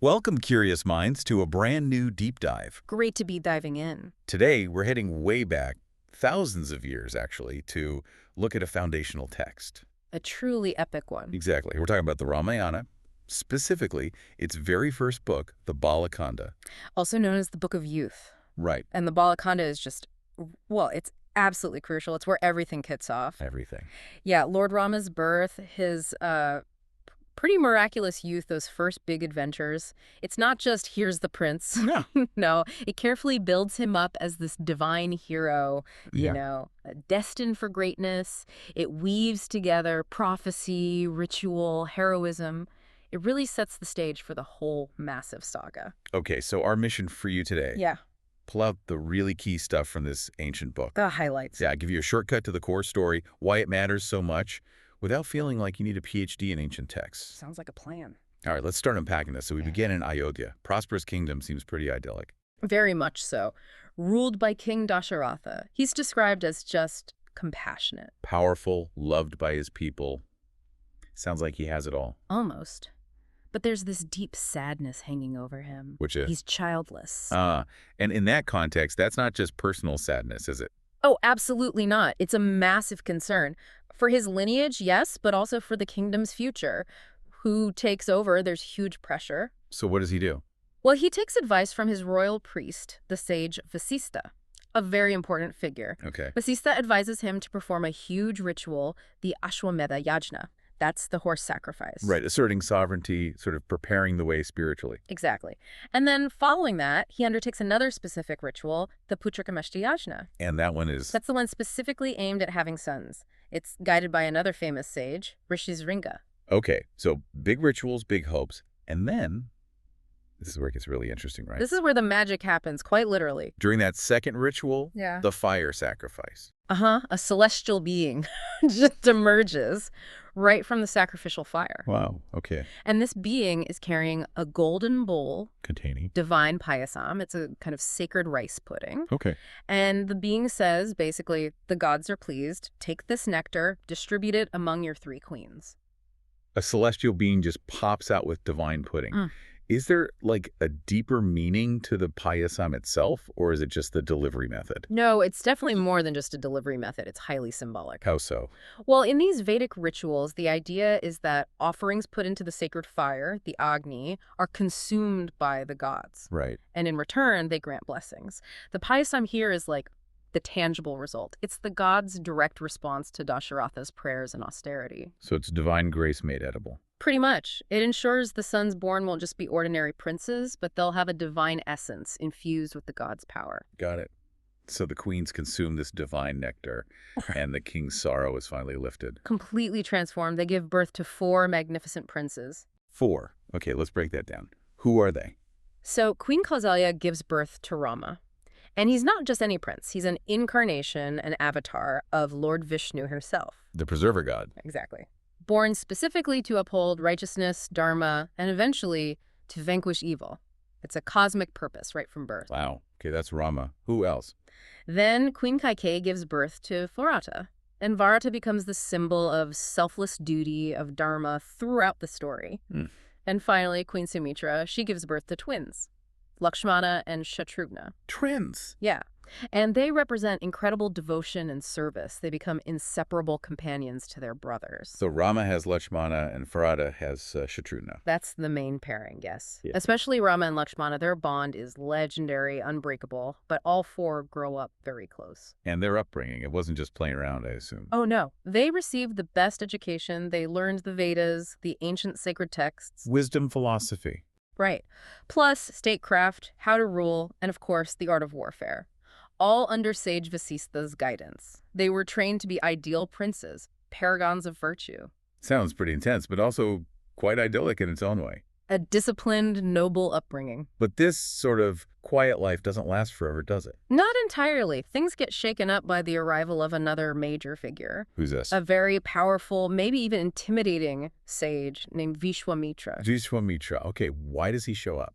Welcome, curious minds, to a brand new deep dive. Great to be diving in. Today, we're heading way back, thousands of years actually, to look at a foundational text. A truly epic one. Exactly. We're talking about the Ramayana, specifically its very first book, the Bala Kanda. Also known as the Book of Youth. Right. And the Bala Kanda is just, well, it's absolutely crucial. It's where everything kicks off. Everything. Yeah, Lord Rama's birth, his pretty miraculous youth, those first big adventures. It's not just, here's the prince. No. No, it carefully builds him up as this divine hero, you Yeah. know, destined for greatness. It weaves together prophecy, ritual, heroism. It really sets the stage for the whole massive saga. Okay, so our mission for you today, Yeah, pull out the really key stuff from this ancient book. the highlights. Yeah, give you a shortcut to the core story, why it matters so much, without feeling like you need a PhD in ancient texts. Sounds like a plan. All right, let's start unpacking this. So we begin in Ayodhya. Prosperous kingdom seems pretty idyllic. Very much so. Ruled by King Dasharatha. He's described as just compassionate. Powerful, loved by his people. Sounds like he has it all. Almost. But there's this deep sadness hanging over him. Which is? He's childless. And in that context, that's not just personal sadness, is it? Oh, absolutely not. It's a massive concern. For his lineage, yes, but also for the kingdom's future. Who takes over, there's huge pressure. So what does he do? Well, he takes advice from his royal priest, the sage Vasista, a very important figure. Okay. Vasista advises him to perform a huge ritual, the Ashwamedha Yajna. That's the horse sacrifice. Right, asserting sovereignty, sort of preparing the way spiritually. Exactly. And then following that, he undertakes another specific ritual, the Putrakameshta Yajna. And that one is? That's the one specifically aimed at having sons. It's guided by another famous sage, Rishizringa. Okay, so big rituals, big hopes. And then, this is where it gets really interesting, right? This is where the magic happens, quite literally. During that second ritual, Yeah. the fire sacrifice. A celestial being just emerges right from the sacrificial fire. Wow, okay. And this being is carrying a golden bowl, Containing? divine payasam. It's a kind of sacred rice pudding. Okay. And the being says, basically, the gods are pleased. Take this nectar, distribute it among your 3 queens. A celestial being just pops out with divine pudding. Mm. Is there, like, a deeper meaning to the payasam itself, or is it just the delivery method? No, it's definitely more than just a delivery method. It's highly symbolic. How so? Well, in these Vedic rituals, the idea is that offerings put into the sacred fire, the Agni, are consumed by the gods. Right. And in return, they grant blessings. The payasam here is like the tangible result. It's the gods' direct response to Dasharatha's prayers and austerity. So it's divine grace made edible. Pretty much. It ensures the sons born won't just be ordinary princes, but they'll have a divine essence infused with the gods' power. Got it. So the queens consume this divine nectar, and the king's sorrow is finally lifted. Completely transformed, they give birth to 4 magnificent princes. 4. Okay, let's break that down. Who are they? So Queen Kausalya gives birth to Rama. And he's not just any prince. He's an incarnation, an avatar of Lord Vishnu himself. The preserver god. Exactly. Born specifically to uphold righteousness, dharma, and eventually to vanquish evil. It's a cosmic purpose right from birth. Wow. Okay, that's Rama. Who else? Then Queen Kaikeyi gives birth to Varata. And Varata becomes the symbol of selfless duty, of dharma throughout the story. Hmm. And finally, Queen Sumitra, she gives birth to twins, Lakshmana and Shatrughna. Twins. Yeah. And they represent incredible devotion and service. They become inseparable companions to their brothers. So Rama has Lakshmana and Bharata has Shatrughna. That's the main pairing, yes. Yeah. Especially Rama and Lakshmana, their bond is legendary, unbreakable, but all 4 grow up very close. And their upbringing, it wasn't just playing around, I assume. Oh, no. They received the best education. They learned the Vedas, the ancient sacred texts. Wisdom philosophy. Right. Plus statecraft, how to rule, and of course, the art of warfare. All under sage Vasista's guidance. They were trained to be ideal princes, paragons of virtue. Sounds pretty intense, but also quite idyllic in its own way. A disciplined, noble upbringing. But this sort of quiet life doesn't last forever, does it? Not entirely. Things get shaken up by the arrival of another major figure. Who's this? A very powerful, maybe even intimidating sage named Vishwamitra. Vishwamitra. Okay, why does he show up?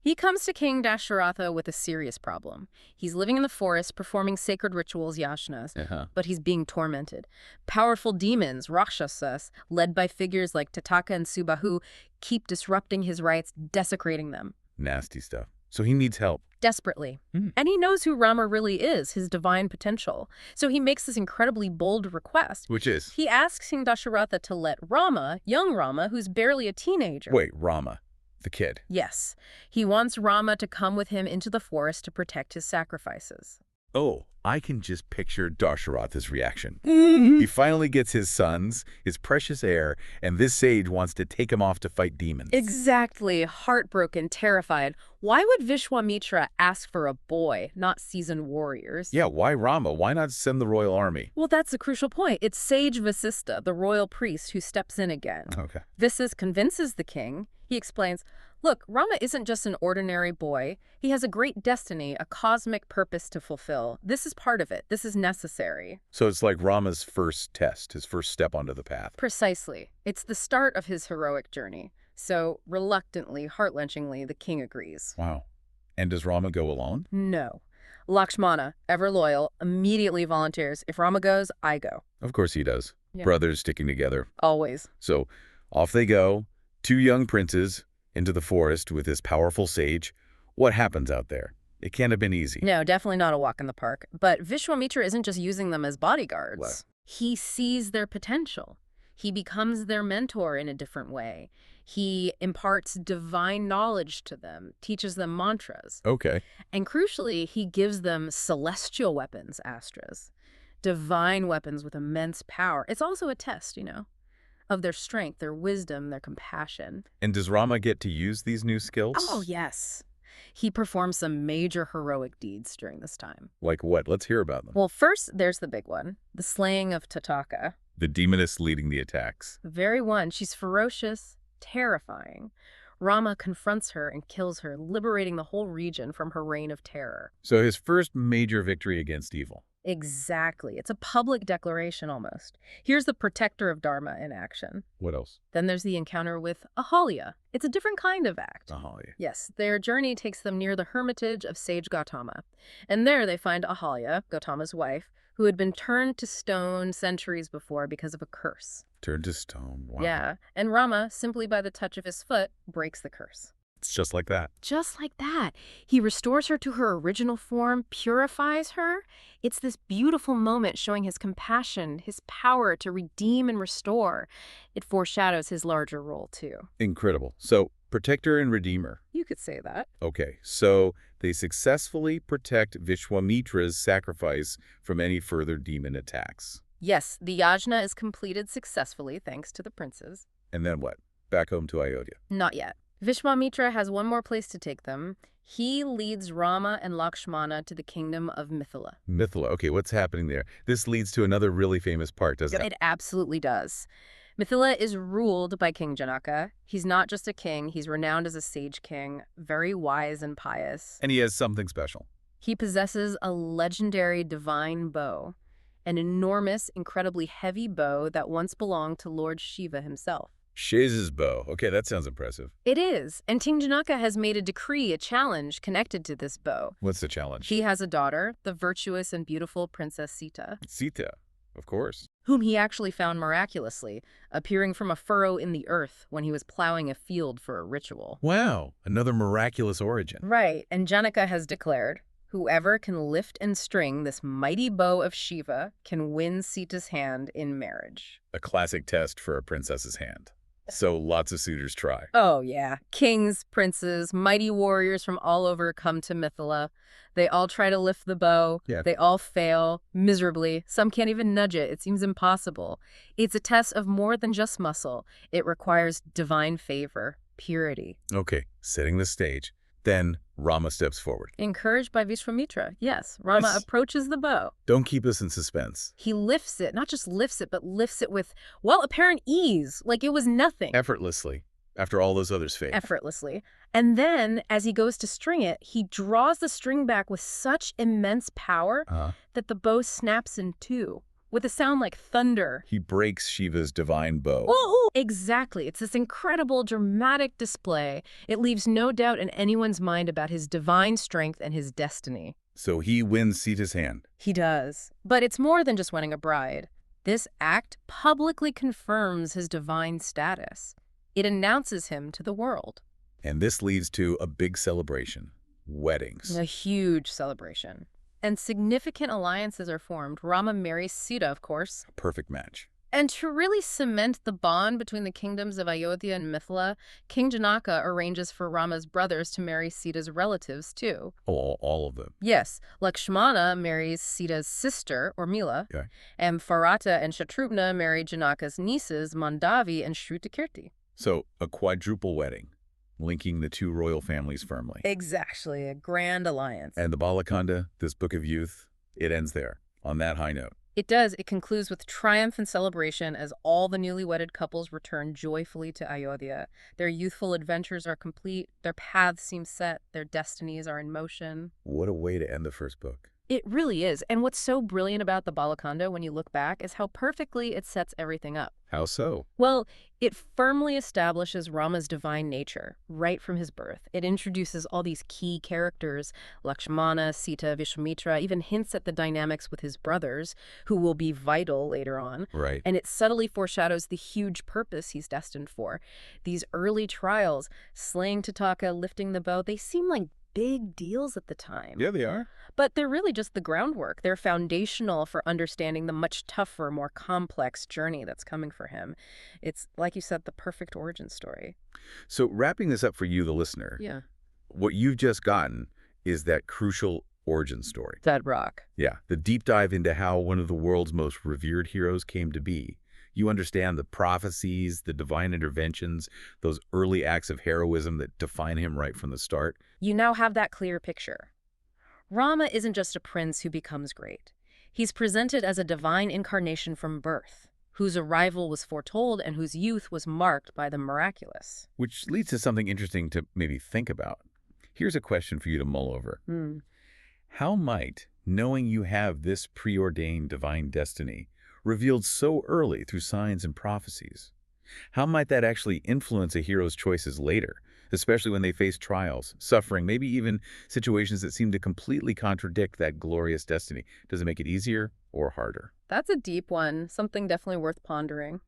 He comes to King Dasharatha with a serious problem. He's living in the forest, performing sacred rituals, yashnas, but he's being tormented. Powerful demons, rakshasas, led by figures like Tataka and Subahu, keep disrupting his rites, desecrating them. Nasty stuff. So he needs help. Desperately. And he knows who Rama really is, his divine potential. So he makes this incredibly bold request. Which is? He asks King Dasharatha to let Rama, young Rama, who's barely a teenager. Wait, Rama, the kid. Yes. He wants Rama to come with him into the forest to protect his sacrifices. Oh, I can just picture Dasharatha's reaction. He finally gets his sons, his precious heir, and this sage wants to take him off to fight demons. Exactly. Heartbroken, terrified. Why would Vishwamitra ask for a boy, not seasoned warriors? Yeah, why Rama? Why not send the royal army? Well, that's the crucial point. It's Sage Vasista, the royal priest, who steps in again. Okay. Visas convinces the king. He explains, look, Rama isn't just an ordinary boy. He has a great destiny, a cosmic purpose to fulfill. This is part of it. This is necessary. So it's like Rama's first test, his first step onto the path. Precisely. It's the start of his heroic journey. So, reluctantly, heart-wrenchingly, the king agrees. Wow. And does Rama go alone? No. Lakshmana, ever loyal, immediately volunteers. If Rama goes, I go. Of course he does. Yeah. Brothers sticking together. Always. So off they go, two young princes into the forest with this powerful sage. What happens out there? It can't have been easy. No, definitely not a walk in the park. But Vishwamitra isn't just using them as bodyguards. What? He sees their potential. He becomes their mentor in a different way. He imparts divine knowledge to them, teaches them mantras. Okay. And crucially, he gives them celestial weapons, astras. Divine weapons with immense power. It's also a test, of their strength, their wisdom, their compassion. And does Rama get to use these new skills? Oh, yes. He performs some major heroic deeds during this time. Like what? Let's hear about them. Well, first, there's the big one, the slaying of Tataka. The demoness leading the attacks. The very one. She's ferocious, terrifying. Rama confronts her and kills her, liberating the whole region from her reign of terror. So his first major victory against evil. Exactly. It's a public declaration almost. Here's the protector of Dharma in action. What else? Then there's the encounter with Ahalya. It's a different kind of act. Ahalya. Yes, their journey takes them near the hermitage of sage Gautama. And there they find Ahalya, Gautama's wife, who had been turned to stone centuries before because of a curse. Turned to stone. Wow. Yeah, and Rama, simply by the touch of his foot, breaks the curse. It's just like that. Just like that. He restores her to her original form, purifies her. It's this beautiful moment showing his compassion, his power to redeem and restore. It foreshadows his larger role, too. Incredible. So, protector and redeemer. You could say that. Okay, so they successfully protect Vishwamitra's sacrifice from any further demon attacks. Yes, the yajna is completed successfully thanks to the princes. And then what? Back home to Ayodhya. Not yet. Vishwamitra has one more place to take them. He leads Rama and Lakshmana to the kingdom of Mithila. Mithila. Okay, what's happening there? This leads to another really famous part, doesn't it? It absolutely does. Mithila is ruled by King Janaka. He's not just a king, he's renowned as a sage king, very wise and pious. And he has something special. He possesses a legendary divine bow, an enormous, incredibly heavy bow that once belonged to Lord Shiva himself. Shaz's bow. Okay, that sounds impressive. It is, and King Janaka has made a decree, a challenge connected to this bow. What's the challenge? He has a daughter, the virtuous and beautiful Princess Sita. Sita, of course. Whom he actually found miraculously, appearing from a furrow in the earth when he was plowing a field for a ritual. Wow, another miraculous origin. Right, and Janaka has declared, whoever can lift and string this mighty bow of Shiva can win Sita's hand in marriage. A classic test for a princess's hand. So lots of suitors try. Oh, yeah. Kings, princes, mighty warriors from all over come to Mithila. They all try to lift the bow. Yeah. They all fail miserably. Some can't even nudge it. It seems impossible. It's a test of more than just muscle. It requires divine favor, purity. Okay, setting the stage. Then Rama steps forward. Encouraged by Vishwamitra, yes, Rama Yes. approaches the bow. Don't keep us in suspense. He lifts it, not just lifts it, but lifts it with, well, apparent ease, like it was nothing. Effortlessly, after all those others failed. Effortlessly. And then, as he goes to string it, he draws the string back with such immense power that the bow snaps in two, with a sound like thunder. He breaks Shiva's divine bow. Ooh, ooh. Exactly. It's this incredible, dramatic display. It leaves no doubt in anyone's mind about his divine strength and his destiny. So he wins Sita's hand. He does. But it's more than just winning a bride. This act publicly confirms his divine status. It announces him to the world. And this leads to a big celebration. Weddings. A huge celebration. And significant alliances are formed. Rama marries Sita, of course. A perfect match. And to really cement the bond between the kingdoms of Ayodhya and Mithila, King Janaka arranges for Rama's brothers to marry Sita's relatives, too. Oh, all of them. Yes, Lakshmana marries Sita's sister, Urmila, Okay. and Bharata and Shatrughna marry Janaka's nieces, Mandavi and Shrutakirti. So a quadruple wedding, linking the two royal families firmly. Exactly, a grand alliance. And the Bala Kanda, this book of youth, it ends there, on that high note. It does. It concludes with triumph and celebration as all the newly wedded couples return joyfully to Ayodhya. Their youthful adventures are complete, their paths seem set, their destinies are in motion. What a way to end the first book. It really is. And what's so brilliant about the Balakanda when you look back is how perfectly it sets everything up. How so? Well, it firmly establishes Rama's divine nature right from his birth. It introduces all these key characters, Lakshmana, Sita, Vishwamitra, even hints at the dynamics with his brothers, who will be vital later on. Right. And it subtly foreshadows the huge purpose he's destined for. These early trials, slaying Tataka, lifting the bow, they seem like big deals at the time. Yeah, they are. But they're really just the groundwork. They're foundational for understanding the much tougher, more complex journey that's coming for him. It's, like you said, the perfect origin story. So wrapping this up for you, the listener, Yeah. what you've just gotten is that crucial origin story. Bedrock. Yeah, the deep dive into how one of the world's most revered heroes came to be. You understand the prophecies, the divine interventions, those early acts of heroism that define him right from the start. You now have that clear picture. Rama isn't just a prince who becomes great. He's presented as a divine incarnation from birth, whose arrival was foretold and whose youth was marked by the miraculous. Which leads to something interesting to maybe think about. Here's a question for you to mull over. How might, knowing you have this preordained divine destiny, revealed so early through signs and prophecies, how might that actually influence a hero's choices later, especially when they face trials, suffering, maybe even situations that seem to completely contradict that glorious destiny? Does it make it easier or harder? That's a deep one, something definitely worth pondering.